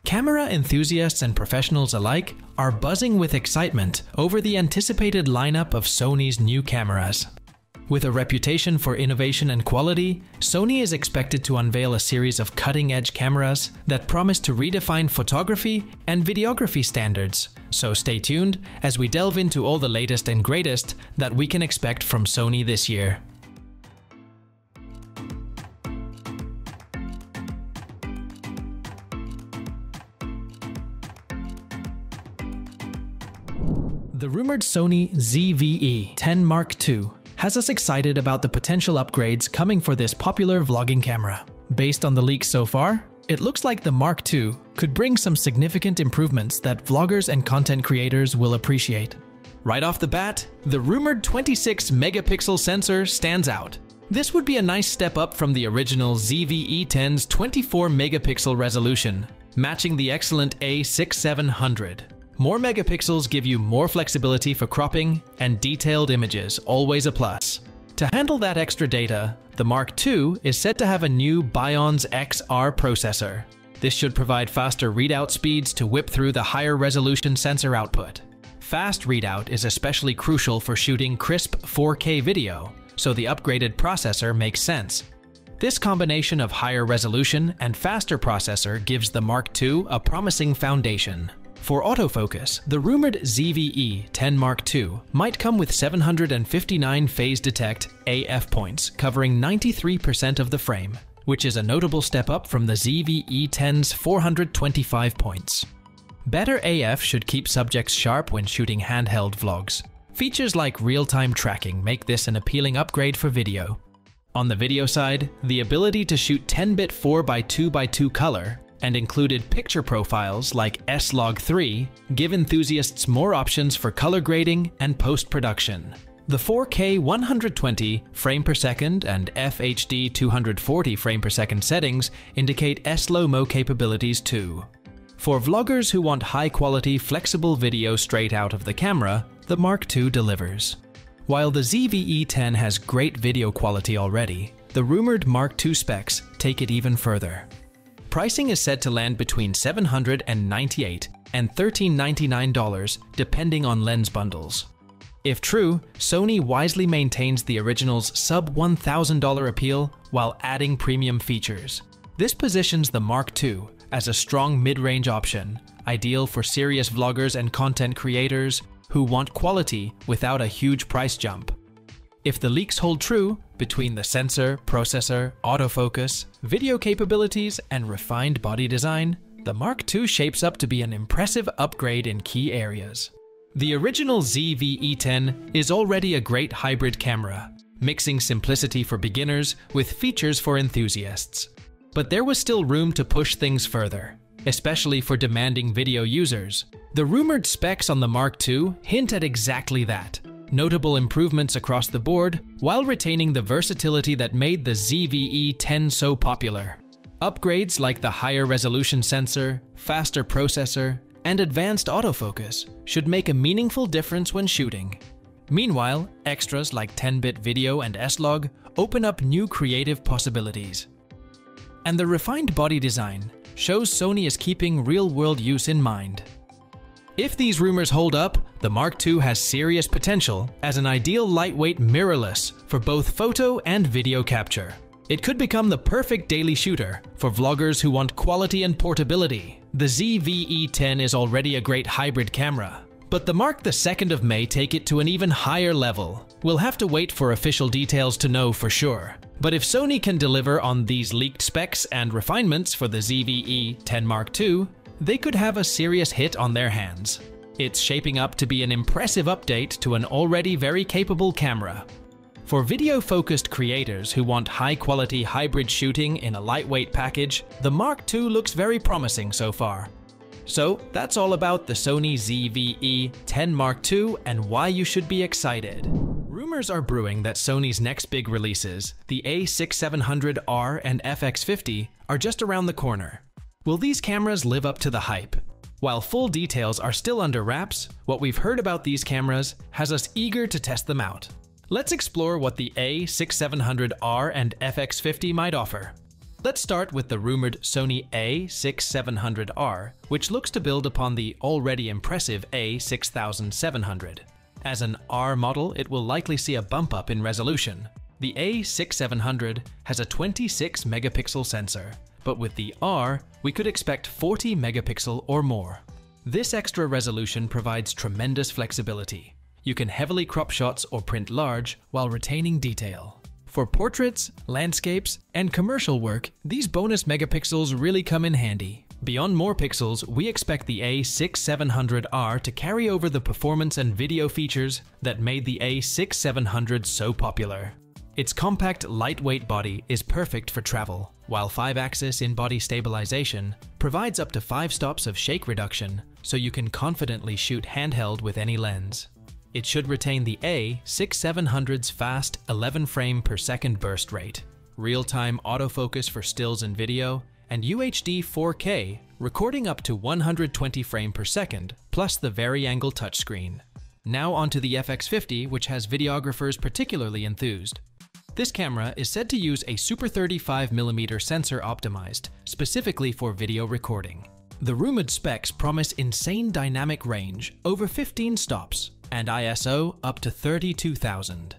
Camera enthusiasts and professionals alike are buzzing with excitement over the anticipated lineup of Sony's new cameras. With a reputation for innovation and quality, Sony is expected to unveil a series of cutting-edge cameras that promise to redefine photography and videography standards. So stay tuned as we delve into all the latest and greatest that we can expect from Sony this year. The rumored Sony ZV10 Mark II has us excited about the potential upgrades coming for this popular vlogging camera. Based on the leaks so far, it looks like the Mark II could bring some significant improvements that vloggers and content creators will appreciate. Right off the bat, the rumored 26-megapixel sensor stands out. This would be a nice step up from the original ZV10's 24-megapixel resolution, matching the excellent A6700. More megapixels give you more flexibility for cropping, and detailed images, always a plus. To handle that extra data, the Mark II is said to have a new Bionz XR processor. This should provide faster readout speeds to whip through the higher resolution sensor output. Fast readout is especially crucial for shooting crisp 4K video, so the upgraded processor makes sense. This combination of higher resolution and faster processor gives the Mark II a promising foundation. For autofocus, the rumored ZV10 Mark II might come with 759 phase detect AF points covering 93% of the frame, which is a notable step up from the ZV10's 425 points. Better AF should keep subjects sharp when shooting handheld vlogs. Features like real-time tracking make this an appealing upgrade for video. On the video side, the ability to shoot 10-bit 4x2x2 color and included picture profiles like S-Log3 give enthusiasts more options for color grading and post-production. The 4K 120 frame per second and FHD 240 frame per second settings indicate S-Low-Mo capabilities too. For vloggers who want high-quality, flexible video straight out of the camera, the Mark II delivers. While the ZV10 has great video quality already, the rumored Mark II specs take it even further. Pricing is said to land between $798 and $1,399 depending on lens bundles. If true, Sony wisely maintains the original's sub-$1,000 appeal while adding premium features. This positions the Mark II as a strong mid-range option, ideal for serious vloggers and content creators who want quality without a huge price jump. If the leaks hold true, between the sensor, processor, autofocus, video capabilities, and refined body design, the Mark II shapes up to be an impressive upgrade in key areas. The original ZV10 is already a great hybrid camera, mixing simplicity for beginners with features for enthusiasts. But there was still room to push things further, especially for demanding video users. The rumored specs on the Mark II hint at exactly that. Notable improvements across the board while retaining the versatility that made the ZV10 so popular. Upgrades like the higher resolution sensor, faster processor, and advanced autofocus should make a meaningful difference when shooting. Meanwhile, extras like 10-bit video and S-Log open up new creative possibilities. And the refined body design shows Sony is keeping real-world use in mind. If these rumors hold up, the Mark II has serious potential as an ideal lightweight mirrorless for both photo and video capture. It could become the perfect daily shooter for vloggers who want quality and portability. The ZV10 is already a great hybrid camera, but the Mark II of May take it to an even higher level. We'll have to wait for official details to know for sure. But if Sony can deliver on these leaked specs and refinements for the ZV10 Mark II, they could have a serious hit on their hands. It's shaping up to be an impressive update to an already very capable camera. For video-focused creators who want high-quality hybrid shooting in a lightweight package, the Mark II looks very promising so far. So that's all about the Sony ZV10 Mark II and why you should be excited. Rumors are brewing that Sony's next big releases, the A6700 R and FX50, are just around the corner. Will these cameras live up to the hype? While full details are still under wraps, what we've heard about these cameras has us eager to test them out. Let's explore what the A6700 R and FX50 might offer. Let's start with the rumored Sony A6700 R, which looks to build upon the already impressive A6700. As an R model, it will likely see a bump up in resolution. The A6700 has a 26 megapixel sensor, but with the R, we could expect 40 megapixel or more. This extra resolution provides tremendous flexibility. You can heavily crop shots or print large while retaining detail. For portraits, landscapes, and commercial work, these bonus megapixels really come in handy. Beyond more pixels, we expect the A6700 R to carry over the performance and video features that made the A6700 so popular. Its compact, lightweight body is perfect for travel, while 5-axis in-body stabilization provides up to 5 stops of shake reduction, so you can confidently shoot handheld with any lens. It should retain the A6700's fast 11 frame per second burst rate, real-time autofocus for stills and video, and UHD 4K, recording up to 120 frames per second, plus the vari-angle touchscreen. Now onto the FX50, which has videographers particularly enthused. This camera is said to use a Super 35mm sensor optimized specifically for video recording. The rumored specs promise insane dynamic range, over 15 stops, and ISO up to 32,000.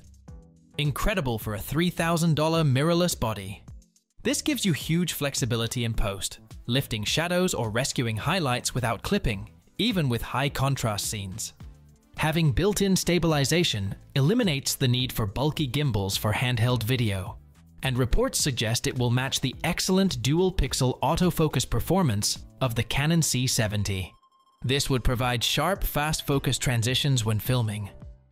Incredible for a $3,000 mirrorless body. This gives you huge flexibility in post, lifting shadows or rescuing highlights without clipping, even with high contrast scenes. Having built-in stabilization eliminates the need for bulky gimbals for handheld video, and reports suggest it will match the excellent dual-pixel autofocus performance of the Canon C70. This would provide sharp, fast focus transitions when filming.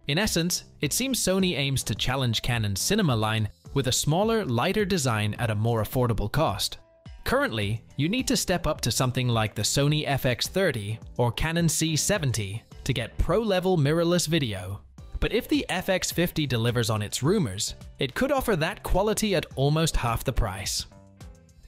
In essence, it seems Sony aims to challenge Canon's cinema line with a smaller, lighter design at a more affordable cost. Currently, you need to step up to something like the Sony FX30 or Canon C70 to get pro-level mirrorless video. But if the FX50 delivers on its rumors, it could offer that quality at almost half the price.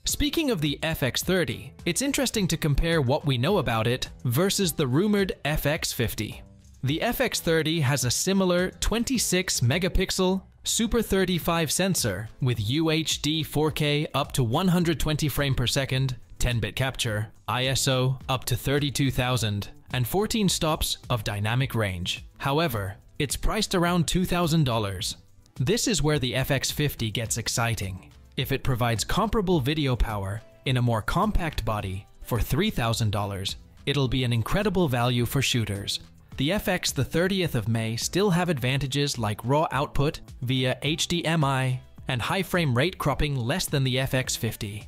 Speaking of the FX30, it's interesting to compare what we know about it versus the rumored FX50. The FX30 has a similar 26 megapixel Super 35 sensor with UHD 4K up to 120 frames per second, 10-bit capture, ISO up to 32,000, and 14 stops of dynamic range. However, it's priced around $2,000. This is where the FX50 gets exciting. If it provides comparable video power in a more compact body for $3,000, it'll be an incredible value for shooters. The FX the 30th of May still have advantages like raw output via HDMI and high frame rate cropping less than the FX50.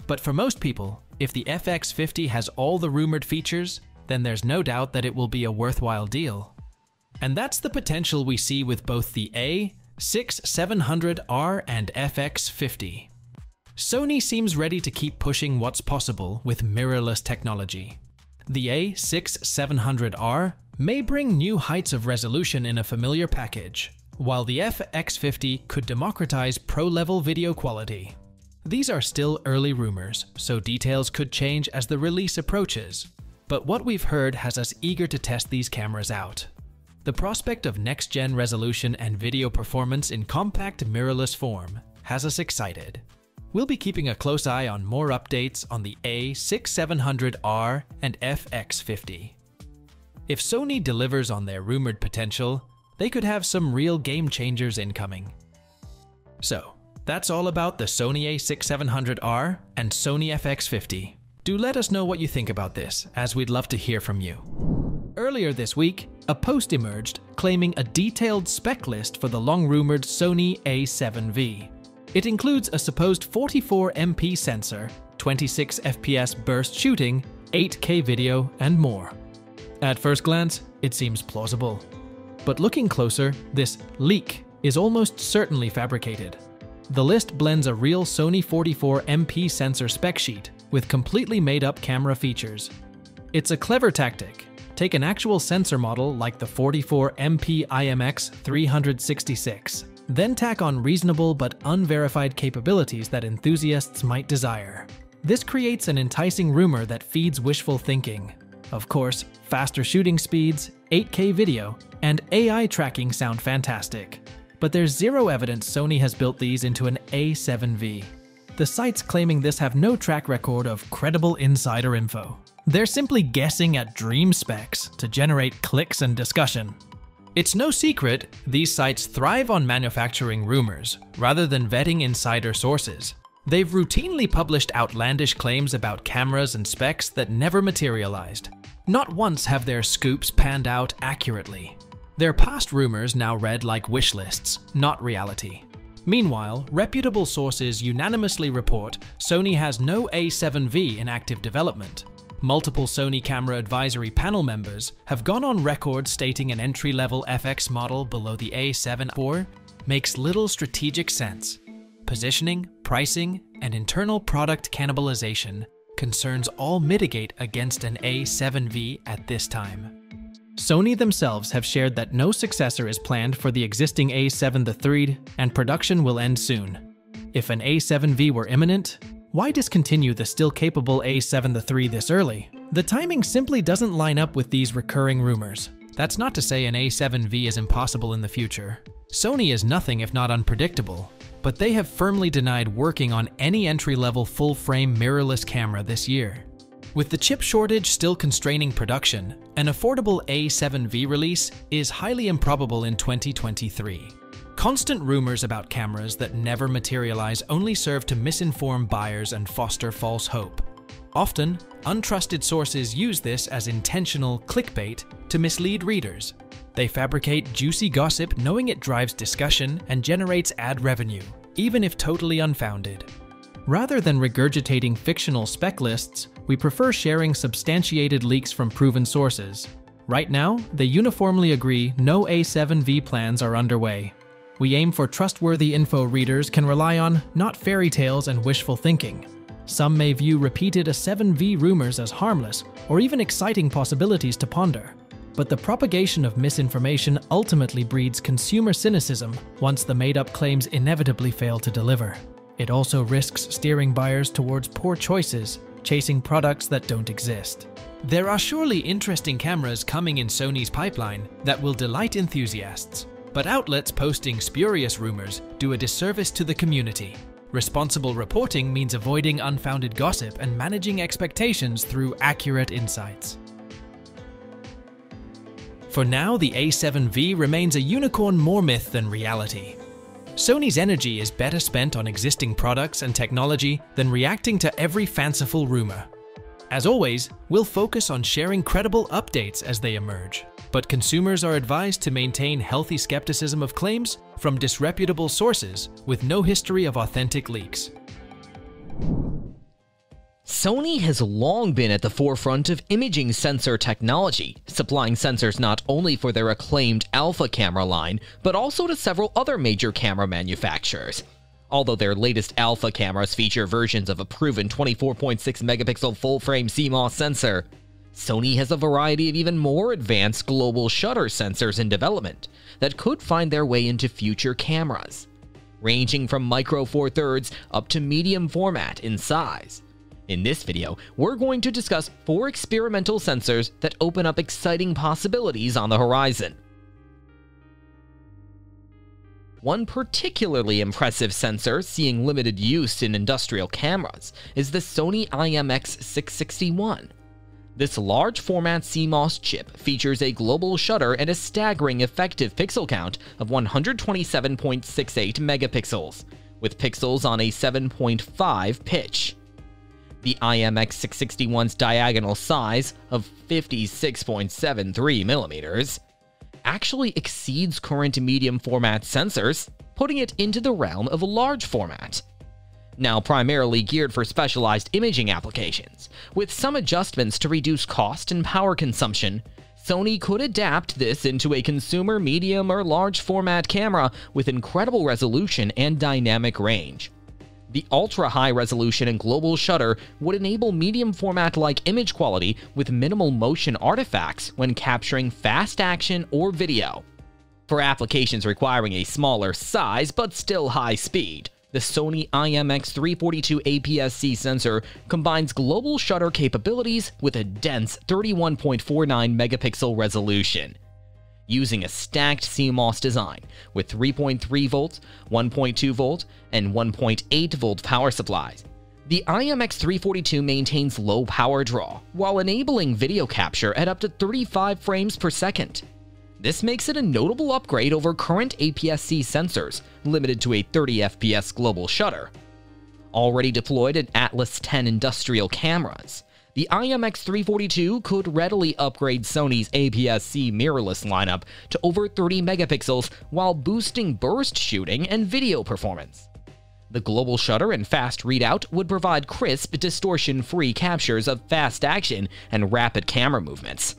But for most people, if the FX50 has all the rumored features, then there's no doubt that it will be a worthwhile deal. And that's the potential we see with both the A6700 R and FX50. Sony seems ready to keep pushing what's possible with mirrorless technology. The A6700 R may bring new heights of resolution in a familiar package, while the FX50 could democratize pro-level video quality. These are still early rumors, so details could change as the release approaches, but what we've heard has us eager to test these cameras out. The prospect of next-gen resolution and video performance in compact mirrorless form has us excited. We'll be keeping a close eye on more updates on the A6700 R and FX50. If Sony delivers on their rumored potential, they could have some real game changers incoming. So, that's all about the Sony A6700 R and Sony FX50. Do let us know what you think about this, as we'd love to hear from you. Earlier this week, a post emerged claiming a detailed spec list for the long-rumored Sony A7V. It includes a supposed 44MP sensor, 26 FPS burst shooting, 8K video, and more. At first glance, it seems plausible. But looking closer, this leak is almost certainly fabricated. The list blends a real Sony 44MP sensor spec sheet with completely made-up camera features. It's a clever tactic. Take an actual sensor model like the 44MP IMX366, then tack on reasonable but unverified capabilities that enthusiasts might desire. This creates an enticing rumor that feeds wishful thinking. Of course, faster shooting speeds, 8K video, and AI tracking sound fantastic. But there's zero evidence Sony has built these into an A7V. The sites claiming this have no track record of credible insider info. They're simply guessing at dream specs to generate clicks and discussion. It's no secret, these sites thrive on manufacturing rumors, rather than vetting insider sources. They've routinely published outlandish claims about cameras and specs that never materialized. Not once have their scoops panned out accurately. Their past rumors now read like wish lists, not reality. Meanwhile, reputable sources unanimously report Sony has no A7V in active development. Multiple Sony camera advisory panel members have gone on record stating an entry-level FX model below the A7 IV makes little strategic sense. Positioning, pricing, and internal product cannibalization concerns all mitigate against an A7V at this time. Sony themselves have shared that no successor is planned for the existing A7 III, and production will end soon. If an A7V were imminent, why discontinue the still capable A7 III this early? The timing simply doesn't line up with these recurring rumors. That's not to say an A7V is impossible in the future. Sony is nothing if not unpredictable, but they have firmly denied working on any entry-level full-frame mirrorless camera this year. With the chip shortage still constraining production, an affordable A7V release is highly improbable in 2023. Constant rumors about cameras that never materialize only serve to misinform buyers and foster false hope. Often, untrusted sources use this as intentional clickbait to mislead readers. They fabricate juicy gossip knowing it drives discussion and generates ad revenue, even if totally unfounded. Rather than regurgitating fictional spec lists, we prefer sharing substantiated leaks from proven sources. Right now, they uniformly agree no A7V plans are underway. We aim for trustworthy info readers can rely on, not fairy tales and wishful thinking. Some may view repeated A7V rumors as harmless or even exciting possibilities to ponder. But the propagation of misinformation ultimately breeds consumer cynicism once the made-up claims inevitably fail to deliver. It also risks steering buyers towards poor choices, chasing products that don't exist. There are surely interesting cameras coming in Sony's pipeline that will delight enthusiasts, but outlets posting spurious rumors do a disservice to the community. Responsible reporting means avoiding unfounded gossip and managing expectations through accurate insights. For now, the A7V remains a unicorn more myth than reality. Sony's energy is better spent on existing products and technology than reacting to every fanciful rumor. As always, we'll focus on sharing credible updates as they emerge, but consumers are advised to maintain healthy skepticism of claims from disreputable sources with no history of authentic leaks. Sony has long been at the forefront of imaging sensor technology, supplying sensors not only for their acclaimed Alpha camera line, but also to several other major camera manufacturers. Although their latest Alpha cameras feature versions of a proven 24.6 megapixel full-frame CMOS sensor, Sony has a variety of even more advanced global shutter sensors in development that could find their way into future cameras, ranging from micro four thirds up to medium format in size. In this video, we're going to discuss 4 experimental sensors that open up exciting possibilities on the horizon. One particularly impressive sensor seeing limited use in industrial cameras is the Sony IMX661. This large format CMOS chip features a global shutter and a staggering effective pixel count of 127.68 megapixels, with pixels on a 7.5 pitch. The IMX661's diagonal size of 56.73 millimeters actually exceeds current medium format sensors, putting it into the realm of large format. Now primarily geared for specialized imaging applications, with some adjustments to reduce cost and power consumption, Sony could adapt this into a consumer medium or large format camera with incredible resolution and dynamic range. The ultra-high resolution and global shutter would enable medium format-like image quality with minimal motion artifacts when capturing fast action or video. For applications requiring a smaller size but still high speed, the Sony IMX342 APS-C sensor combines global shutter capabilities with a dense 31.49 megapixel resolution. using a stacked CMOS design with 3.3 volt, 1.2 volt, and 1.8 volt power supplies. The IMX342 maintains low power draw while enabling video capture at up to 35 frames per second. This makes it a notable upgrade over current APS-C sensors, limited to a 30 FPS global shutter. Already deployed in Atlas 10 industrial cameras, the IMX342 could readily upgrade Sony's APS-C mirrorless lineup to over 30 megapixels while boosting burst shooting and video performance. The global shutter and fast readout would provide crisp, distortion-free captures of fast action and rapid camera movements.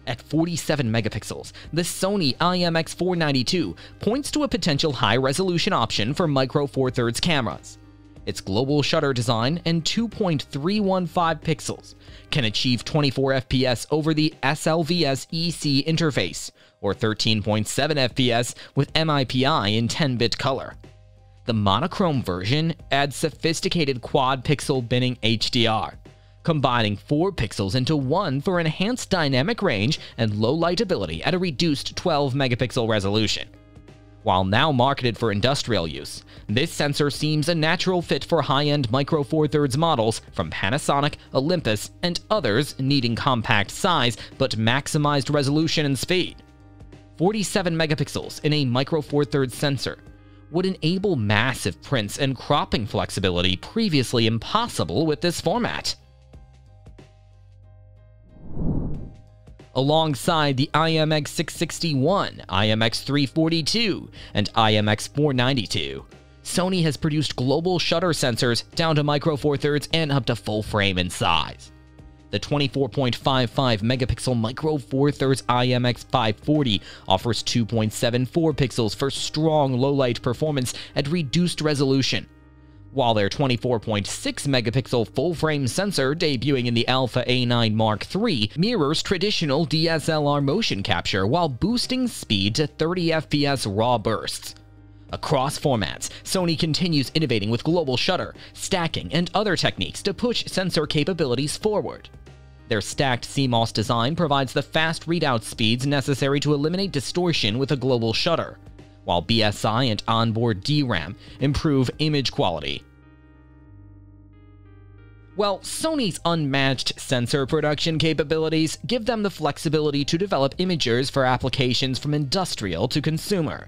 At 47 megapixels, the Sony IMX492 points to a potential high-resolution option for micro Four Thirds cameras. Its global shutter design and 2.315 pixels can achieve 24 FPS over the SLVS EC interface, or 13.7 FPS with MIPI in 10-bit color. The monochrome version adds sophisticated quad-pixel binning HDR, combining 4 pixels into 1 for enhanced dynamic range and low lightability at a reduced 12 megapixel resolution. While now marketed for industrial use, this sensor seems a natural fit for high-end micro Four Thirds models from Panasonic, Olympus, and others needing compact size but maximized resolution and speed. 47 megapixels in a micro Four Thirds sensor would enable massive prints and cropping flexibility previously impossible with this format. Alongside the IMX661, IMX342, and IMX492, Sony has produced global shutter sensors down to micro Four Thirds and up to full frame in size. The 24.55 megapixel micro Four Thirds IMX540 offers 2.74 pixels for strong low-light performance at reduced resolution, while their 24.6 megapixel full-frame sensor debuting in the Alpha A9 Mark III mirrors traditional DSLR motion capture while boosting speed to 30 FPS raw bursts. Across formats, Sony continues innovating with global shutter, stacking, and other techniques to push sensor capabilities forward. Their stacked CMOS design provides the fast readout speeds necessary to eliminate distortion with a global shutter, while BSI and onboard DRAM improve image quality. Well, Sony's unmatched sensor production capabilities give them the flexibility to develop imagers for applications from industrial to consumer.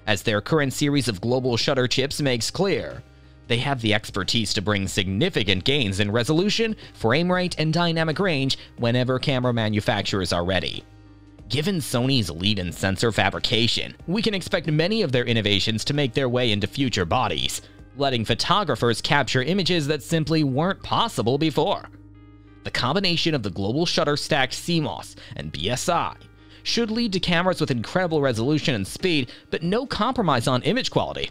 As their current series of global shutter chips makes clear, they have the expertise to bring significant gains in resolution, frame rate, and dynamic range whenever camera manufacturers are ready. Given Sony's lead in sensor fabrication, we can expect many of their innovations to make their way into future bodies, letting photographers capture images that simply weren't possible before. The combination of the global shutter stacked CMOS and BSI should lead to cameras with incredible resolution and speed, but no compromise on image quality.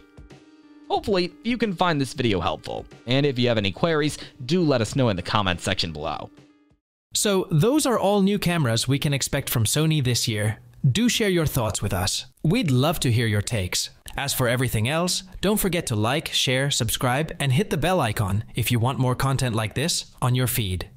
Hopefully, you can find this video helpful, and if you have any queries, do let us know in the comments section below. So those are all new cameras we can expect from Sony this year. Do share your thoughts with us. We'd love to hear your takes. As for everything else, don't forget to like, share, subscribe, and hit the bell icon if you want more content like this on your feed.